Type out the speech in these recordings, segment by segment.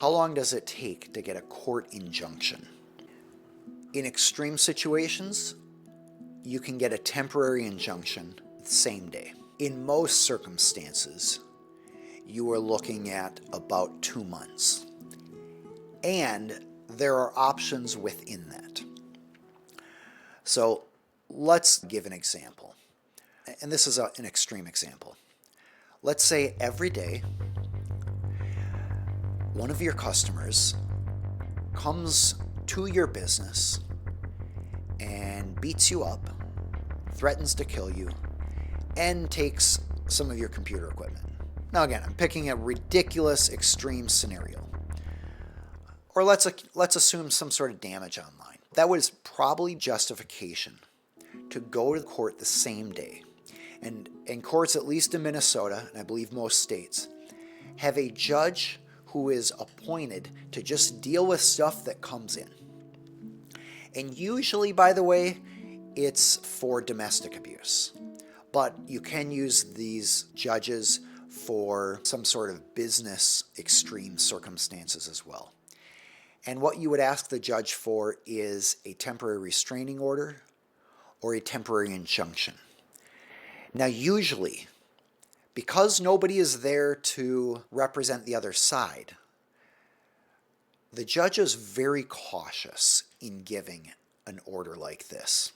How long does it take to get a court injunction? In extreme situations, you can get a temporary injunction the same day. In most circumstances, you are looking at about 2 months. And there are options within that. So let's give an example. And this is an extreme example. Let's say every day, one of your customers comes to your business and beats you up, threatens to kill you, and takes some of your computer equipment. Now again, I'm picking a ridiculous extreme scenario. Or let's assume some sort of damage online. That was probably justification to go to court the same day. And courts, at least in Minnesota, and I believe most states, have a judge who is appointed to just deal with stuff that comes in. And usually, by the way, it's for domestic abuse. But you can use these judges for some sort of business extreme circumstances as well. And what you would ask the judge for is a temporary restraining order or a temporary injunction. Now, usually, because nobody is there to represent the other side, the judge is very cautious in giving an order like this.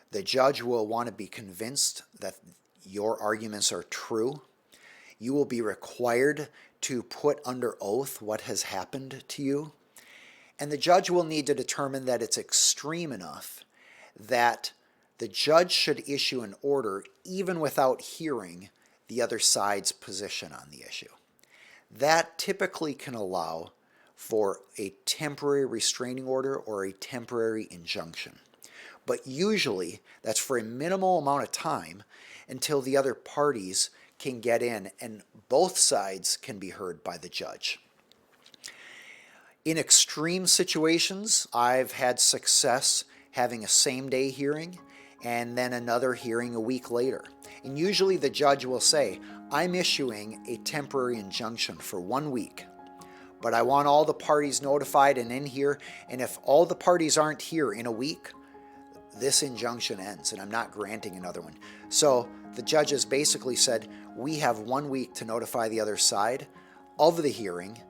The judge will want to be convinced that your arguments are true. You will be required to put under oath what has happened to you. And the judge will need to determine that it's extreme enough that the judge should issue an order even without hearing the other side's position on the issue. That typically can allow for a temporary restraining order or a temporary injunction. But usually that's for a minimal amount of time until the other parties can get in and both sides can be heard by the judge. In extreme situations, I've had success having a same-day hearing and then another hearing a week later. And usually the judge will say, I'm issuing a temporary injunction for 1 week, but I want all the parties notified and in here, and if all the parties aren't here in a week, this injunction ends and I'm not granting another one. So the judge has basically said, we have 1 week to notify the other side of the hearing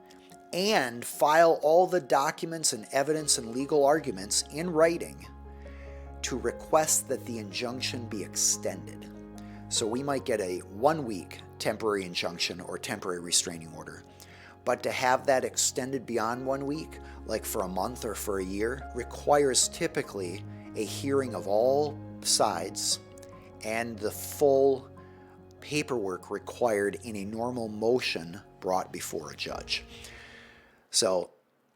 and file all the documents and evidence and legal arguments in writing to request that the injunction be extended. So we might get a 1 week temporary injunction or temporary restraining order. But to have that extended beyond 1 week, like for a month or for a year, requires typically a hearing of all sides and the full paperwork required in a normal motion brought before a judge. So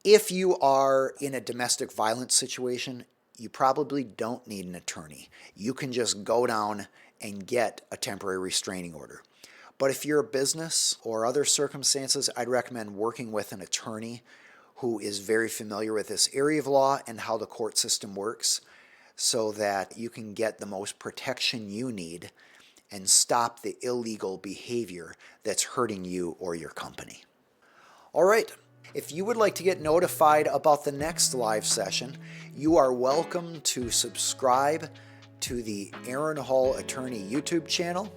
if you are in a domestic violence situation, you probably don't need an attorney. You can just go down and get a temporary restraining order. But if you're a business or other circumstances, I'd recommend working with an attorney who is very familiar with this area of law and how the court system works so that you can get the most protection you need and stop the illegal behavior that's hurting you or your company. All right. If you would like to get notified about the next live session, you are welcome to subscribe to the Aaron Hall Attorney YouTube channel.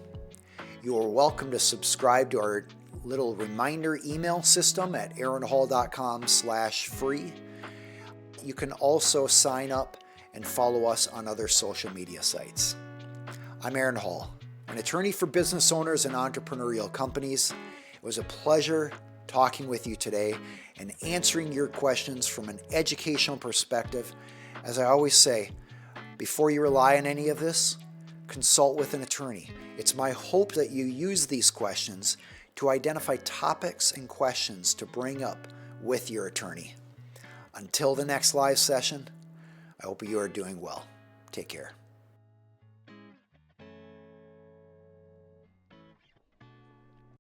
You are welcome to subscribe to our little reminder email system at aaronhall.com/free. You can also sign up and follow us on other social media sites. I'm Aaron Hall, an attorney for business owners and entrepreneurial companies. It was a pleasure talking with you today and answering your questions from an educational perspective. As I always say, before you rely on any of this, consult with an attorney. It's my hope that you use these questions to identify topics and questions to bring up with your attorney. Until the next live session, I hope you are doing well. Take care.